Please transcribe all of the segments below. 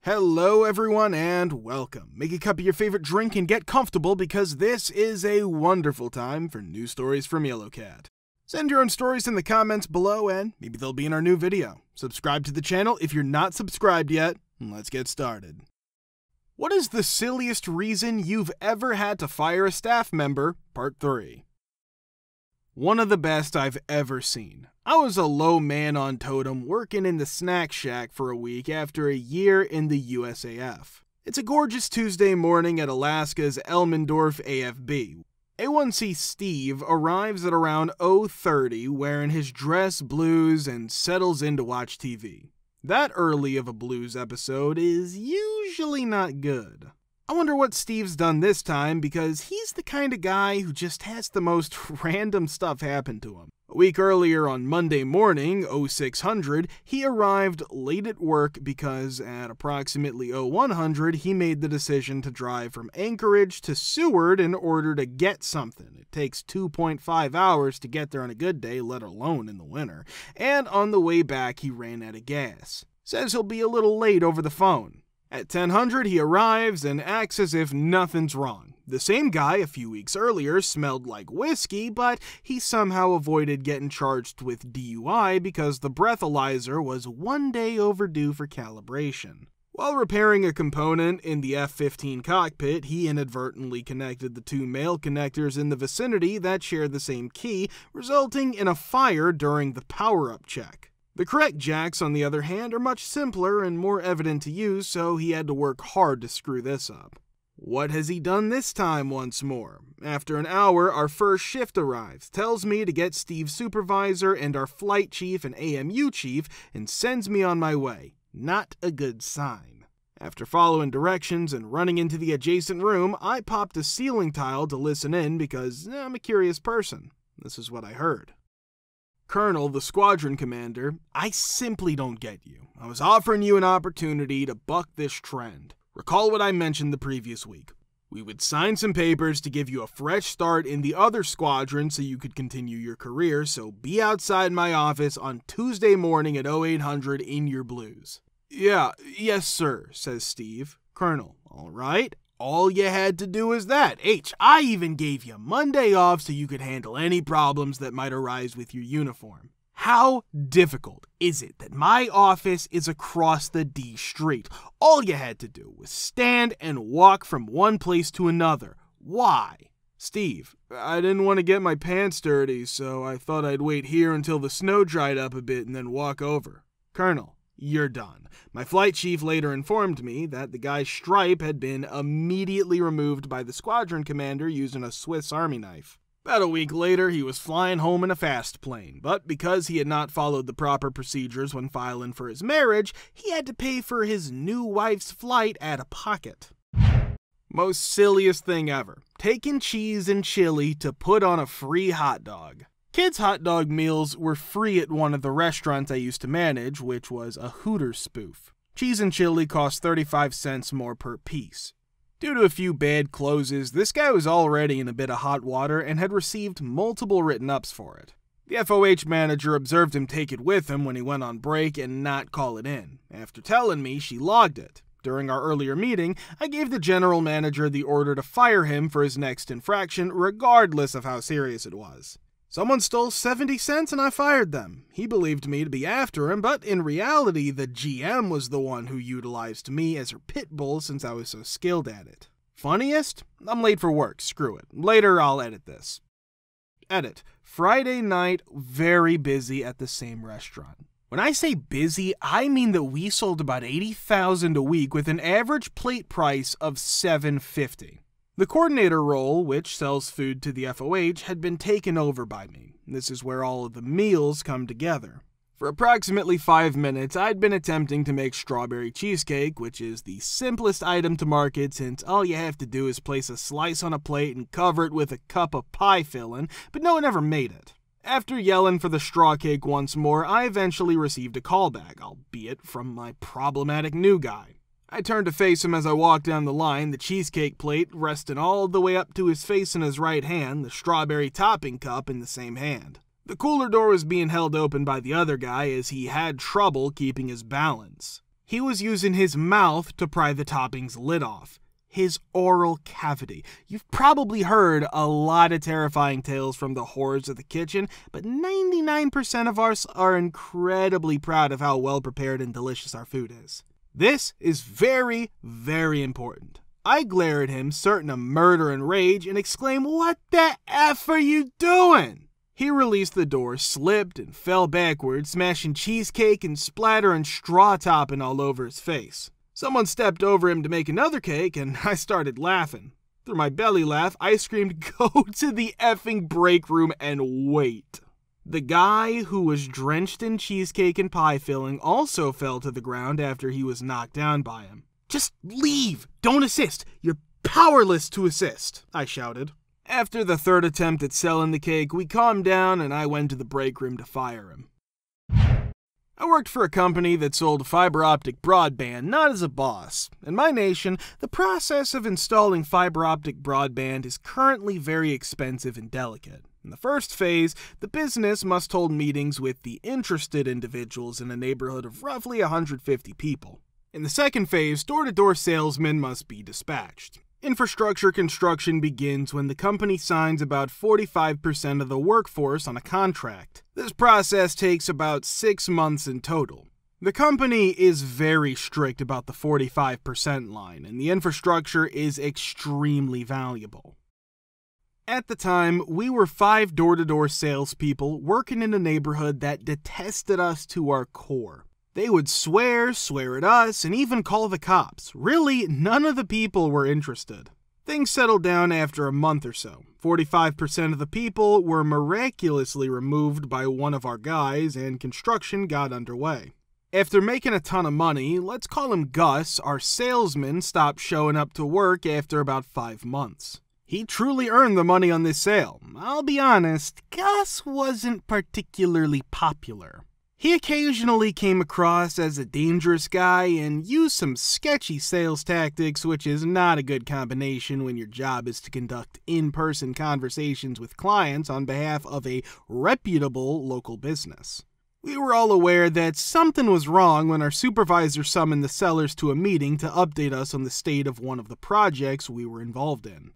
Hello everyone and welcome. Make a cup of your favorite drink and get comfortable because this is a wonderful time for news stories from Yellowcat. Send your own stories in the comments below and maybe they'll be in our new video. Subscribe to the channel if you're not subscribed yet, and let's get started. What is the silliest reason you've ever had to fire a staff member? Part 3. One of the best I've ever seen. I was a low man on totem working in the snack shack for a week after a year in the USAF. It's a gorgeous Tuesday morning at Alaska's Elmendorf AFB. A1C Steve arrives at around 0:30 wearing his dress blues and settles in to watch TV. That early of a blues episode is usually not good. I wonder what Steve's done this time because he's the kind of guy who just has the most random stuff happen to him. A week earlier on Monday morning, 0600, he arrived late at work because at approximately 0100, he made the decision to drive from Anchorage to Seward in order to get something. It takes 2.5 hours to get there on a good day, let alone in the winter. And on the way back, he ran out of gas. Says he'll be a little late over the phone. At 10:00, he arrives and acts as if nothing's wrong. The same guy a few weeks earlier smelled like whiskey, but he somehow avoided getting charged with DUI because the breathalyzer was 1 day overdue for calibration. While repairing a component in the F-15 cockpit, he inadvertently connected the two male connectors in the vicinity that share the same key, resulting in a fire during the power-up check. The correct jacks, on the other hand, are much simpler and more evident to use, so he had to work hard to screw this up. What has he done this time once more? After an hour, our first shift arrives, tells me to get Steve's supervisor and our flight chief and AMU chief, and sends me on my way. Not a good sign. After following directions and running into the adjacent room, I popped a ceiling tile to listen in because I'm a curious person. This is what I heard. Colonel, the squadron commander, I simply don't get you. I was offering you an opportunity to buck this trend. Recall what I mentioned the previous week. We would sign some papers to give you a fresh start in the other squadron so you could continue your career, so be outside my office on Tuesday morning at 0800 in your blues. Yes sir, says Steve. Colonel, all right. All you had to do is that. I even gave you Monday off so you could handle any problems that might arise with your uniform. How difficult is it that my office is across the D street? All you had to do was stand and walk from one place to another. Why? Steve, I didn't want to get my pants dirty, so I thought I'd wait here until the snow dried up a bit and then walk over. Colonel, you're done. My flight chief later informed me that the guy's stripe had been immediately removed by the squadron commander using a Swiss Army knife. About a week later, he was flying home in a fast plane, but because he had not followed the proper procedures when filing for his marriage, he had to pay for his new wife's flight out of pocket. Most silliest thing ever. Taking cheese and chili to put on a free hot dog. Kids' hot dog meals were free at one of the restaurants I used to manage, which was a Hooters spoof. Cheese and chili cost 35 cents more per piece. Due to a few bad closes, this guy was already in a bit of hot water and had received multiple written-ups for it. The FOH manager observed him take it with him when he went on break and not call it in. After telling me, she logged it. During our earlier meeting, I gave the general manager the order to fire him for his next infraction, regardless of how serious it was. Someone stole 70 cents and I fired them. He believed me to be after him, but in reality, the GM was the one who utilized me as her pit bull since I was so skilled at it. Funniest? I'm late for work, screw it. Later I'll edit this. Edit. Friday night, very busy at the same restaurant. When I say busy, I mean that we sold about $80,000 a week with an average plate price of $7.50. The coordinator role, which sells food to the FOH, had been taken over by me. This is where all of the meals come together. For approximately 5 minutes, I'd been attempting to make strawberry cheesecake, which is the simplest item to market since all you have to do is place a slice on a plate and cover it with a cup of pie filling, but no one ever made it. After yelling for the straw cake once more, I eventually received a callback, albeit from my problematic new guy. I turned to face him as I walked down the line, the cheesecake plate resting all the way up to his face in his right hand, the strawberry topping cup in the same hand. The cooler door was being held open by the other guy as he had trouble keeping his balance. He was using his mouth to pry the topping's lid off. His oral cavity. You've probably heard a lot of terrifying tales from the horrors of the kitchen, but 99% of us are incredibly proud of how well prepared and delicious our food is. This is very, very important. I glare at him, certain of murder and rage, and exclaim, "What the F are you doing?" He released the door, slipped, and fell backward, smashing cheesecake and splattering straw topping all over his face. Someone stepped over him to make another cake, and I started laughing. Through my belly laugh, I screamed, "Go to the effing break room and wait." The guy who was drenched in cheesecake and pie filling also fell to the ground after he was knocked down by him. "Just leave! Don't assist! You're powerless to assist!" I shouted. After the third attempt at selling the cake, we calmed down and I went to the break room to fire him. I worked for a company that sold fiber optic broadband, not as a boss. In my nation, the process of installing fiber optic broadband is currently very expensive and delicate. In the first phase, the business must hold meetings with the interested individuals in a neighborhood of roughly 150 people. In the second phase, door-to-door salesmen must be dispatched. Infrastructure construction begins when the company signs about 45% of the workforce on a contract. This process takes about 6 months in total. The company is very strict about the 45% line, and the infrastructure is extremely valuable. At the time, we were 5 door-to-door salespeople working in a neighborhood that detested us to our core. They would swear at us, and even call the cops. Really, none of the people were interested. Things settled down after a month or so. 45% of the people were miraculously removed by one of our guys, and construction got underway. After making a ton of money, let's call him Gus, our salesman stopped showing up to work after about 5 months. He truly earned the money on this sale. I'll be honest, Gus wasn't particularly popular. He occasionally came across as a dangerous guy and used some sketchy sales tactics, which is not a good combination when your job is to conduct in-person conversations with clients on behalf of a reputable local business. We were all aware that something was wrong when our supervisor summoned the sellers to a meeting to update us on the state of one of the projects we were involved in.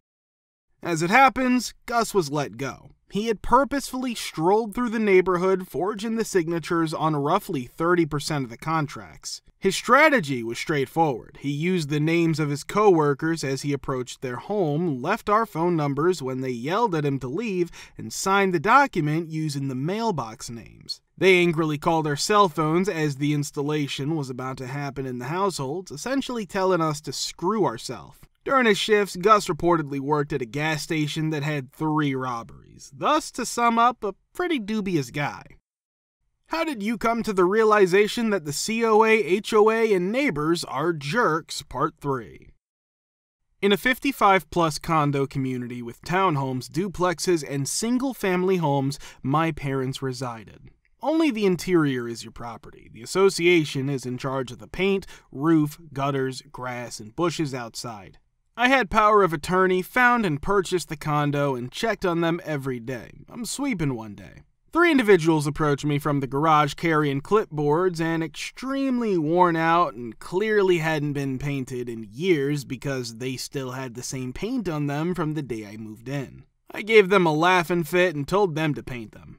As it happens, Gus was let go. He had purposefully strolled through the neighborhood, forging the signatures on roughly 30% of the contracts. His strategy was straightforward. He used the names of his coworkers as he approached their home, left our phone numbers when they yelled at him to leave, and signed the document using the mailbox names. They angrily called our cell phones as the installation was about to happen in the households, essentially telling us to screw ourselves. During his shifts, Gus reportedly worked at a gas station that had 3 robberies. Thus, to sum up, a pretty dubious guy. How did you come to the realization that the COA, HOA, and neighbors are jerks? Part 3. In a 55-plus condo community with townhomes, duplexes, and single-family homes, my parents resided. Only the interior is your property. The association is in charge of the paint, roof, gutters, grass, and bushes outside. I had power of attorney, found and purchased the condo, and checked on them every day. I'm sweeping one day. 3 individuals approached me from the garage carrying clipboards and extremely worn out and clearly hadn't been painted in years because they still had the same paint on them from the day I moved in. I gave them a laughing fit and told them to paint them.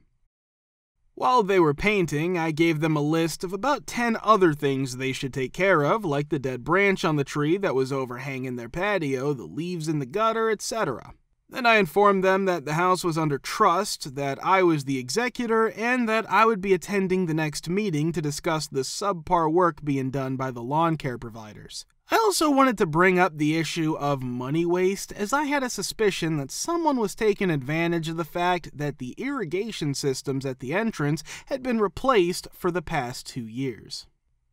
While they were painting, I gave them a list of about 10 other things they should take care of, like the dead branch on the tree that was overhanging their patio, the leaves in the gutter, etc. Then I informed them that the house was under trust, that I was the executor, and that I would be attending the next meeting to discuss the subpar work being done by the lawn care providers. I also wanted to bring up the issue of money waste, as I had a suspicion that someone was taking advantage of the fact that the irrigation systems at the entrance had been replaced for the past 2 years.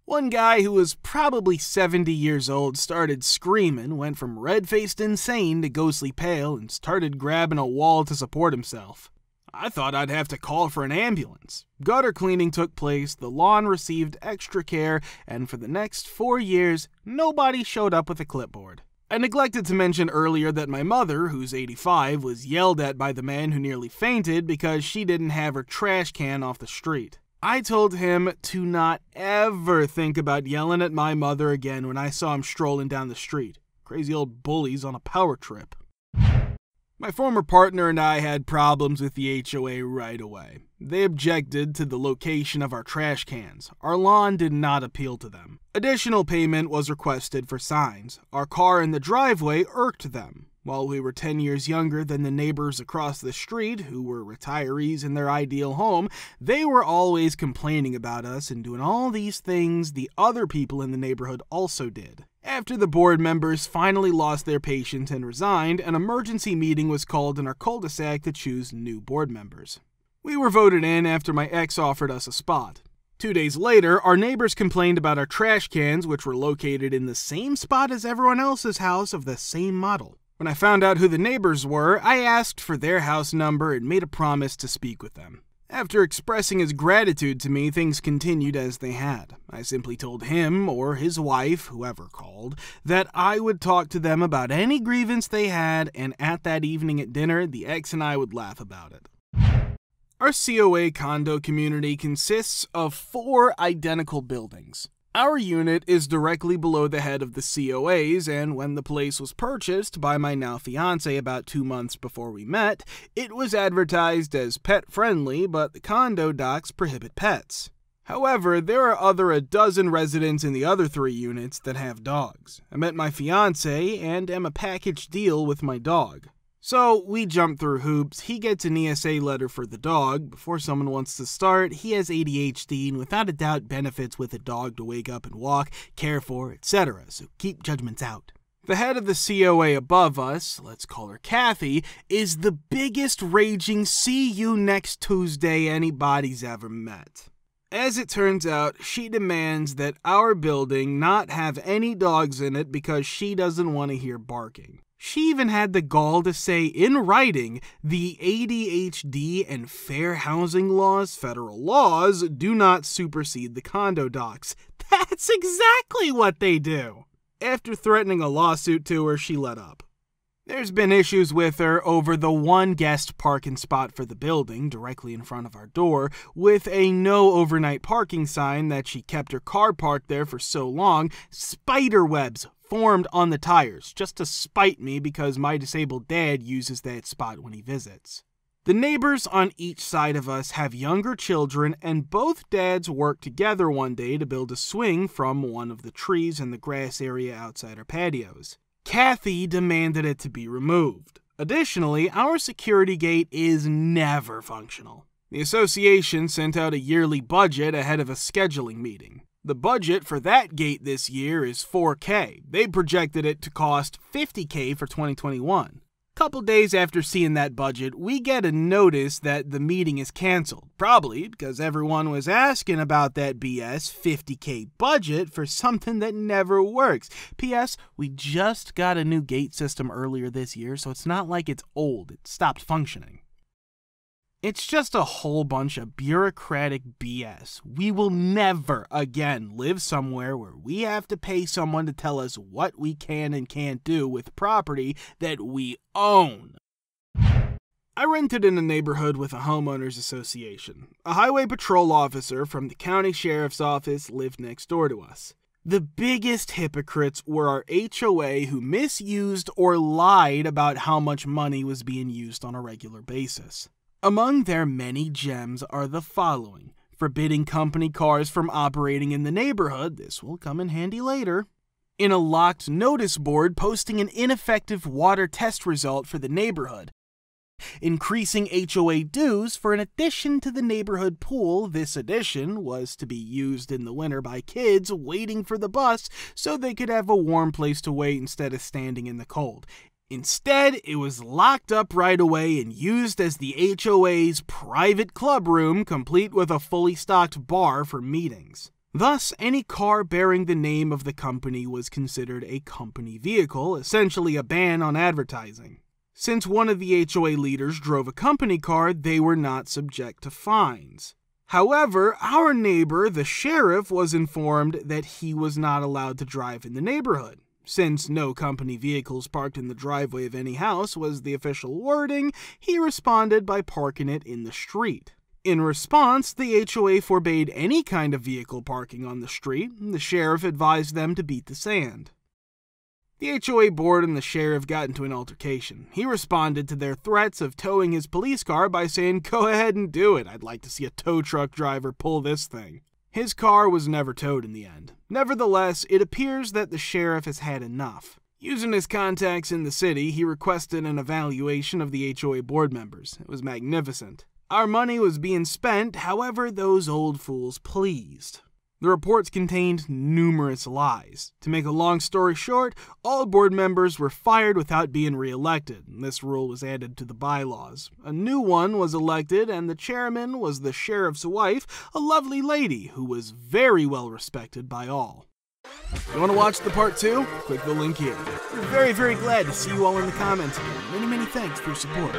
One guy who was probably 70 years old started screaming, went from red-faced insane to ghostly pale, and started grabbing a wall to support himself. I thought I'd have to call for an ambulance. Gutter cleaning took place, the lawn received extra care, and for the next 4 years, nobody showed up with a clipboard. I neglected to mention earlier that my mother, who's 85, was yelled at by the man who nearly fainted because she didn't have her trash can off the street. I told him to not ever think about yelling at my mother again when I saw him strolling down the street. Crazy old bullies on a power trip. My former partner and I had problems with the HOA right away. They objected to the location of our trash cans. Our lawn did not appeal to them. Additional payment was requested for signs. Our car in the driveway irked them. While we were 10 years younger than the neighbors across the street, who were retirees in their ideal home, they were always complaining about us and doing all these things the other people in the neighborhood also did. After the board members finally lost their patience and resigned, an emergency meeting was called in our cul-de-sac to choose new board members. We were voted in after my ex offered us a spot. 2 days later, our neighbors complained about our trash cans, which were located in the same spot as everyone else's house of the same model. When I found out who the neighbors were, I asked for their house number and made a promise to speak with them. After expressing his gratitude to me, things continued as they had. I simply told him, or his wife, whoever called, that I would talk to them about any grievance they had, and at that evening at dinner, the ex and I would laugh about it. Our COA condo community consists of 4 identical buildings. Our unit is directly below the head of the COAs, and when the place was purchased by my now fiancé about 2 months before we met, it was advertised as pet-friendly, but the condo docs prohibit pets. However, there are a dozen residents in the other 3 units that have dogs. I met my fiancé and am a package deal with my dog. So we jump through hoops. He gets an ESA letter for the dog. Before someone wants to start, he has ADHD and without a doubt benefits with a dog to wake up and walk, care for, etc. So keep judgments out. The head of the COA above us, let's call her Kathy, is the biggest raging see you next Tuesday anybody's ever met. As it turns out, she demands that our building not have any dogs in it because she doesn't want to hear barking. She even had the gall to say in writing, the ADHD and fair housing laws, federal laws, do not supersede the condo docs. That's exactly what they do. After threatening a lawsuit to her, she let up. There's been issues with her over the one guest parking spot for the building, directly in front of our door, with a no overnight parking sign that she kept her car parked there for so long, spider webs formed on the tires, just to spite me because my disabled dad uses that spot when he visits. The neighbors on each side of us have younger children, and both dads worked together one day to build a swing from one of the trees in the grass area outside our patios. Kathy demanded it to be removed. Additionally, our security gate is never functional. The association sent out a yearly budget ahead of a scheduling meeting. The budget for that gate this year is $4,000. They projected it to cost $50,000 for 2021. Couple days after seeing that budget, we get a notice that the meeting is canceled. Probably because everyone was asking about that BS $50,000 budget for something that never works. P.S. We just got a new gate system earlier this year, so it's not like it's old. It stopped functioning. It's just a whole bunch of bureaucratic BS. We will never again live somewhere where we have to pay someone to tell us what we can and can't do with property that we own. I rented in a neighborhood with a homeowners association. A highway patrol officer from the county sheriff's office lived next door to us. The biggest hypocrites were our HOA who misused or lied about how much money was being used on a regular basis. Among their many gems are the following: forbidding company cars from operating in the neighborhood, this will come in handy later. In a locked notice board posting an ineffective water test result for the neighborhood. Increasing HOA dues for an addition to the neighborhood pool. This addition was to be used in the winter by kids waiting for the bus so they could have a warm place to wait instead of standing in the cold. Instead, it was locked up right away and used as the HOA's private club room, complete with a fully stocked bar for meetings. Thus, any car bearing the name of the company was considered a company vehicle, essentially a ban on advertising. Since one of the HOA leaders drove a company car, they were not subject to fines. However, our neighbor, the sheriff, was informed that he was not allowed to drive in the neighborhood. Since no company vehicles parked in the driveway of any house was the official wording, he responded by parking it in the street. In response, the HOA forbade any kind of vehicle parking on the street, and the sheriff advised them to beat the sand. The HOA board and the sheriff got into an altercation. He responded to their threats of towing his police car by saying, "Go ahead and do it. I'd like to see a tow truck driver pull this thing." His car was never towed in the end. Nevertheless, it appears that the sheriff has had enough. Using his contacts in the city, he requested an evaluation of the HOA board members. It was magnificent. Our money was being spent, however, those old fools pleased. The reports contained numerous lies. To make a long story short, all board members were fired without being re-elected, and this rule was added to the bylaws. A new one was elected, and the chairman was the sheriff's wife, a lovely lady who was very well respected by all. You want to watch the part 2? Click the link here. We're very, very glad to see you all in the comments again. Many, many thanks for your support.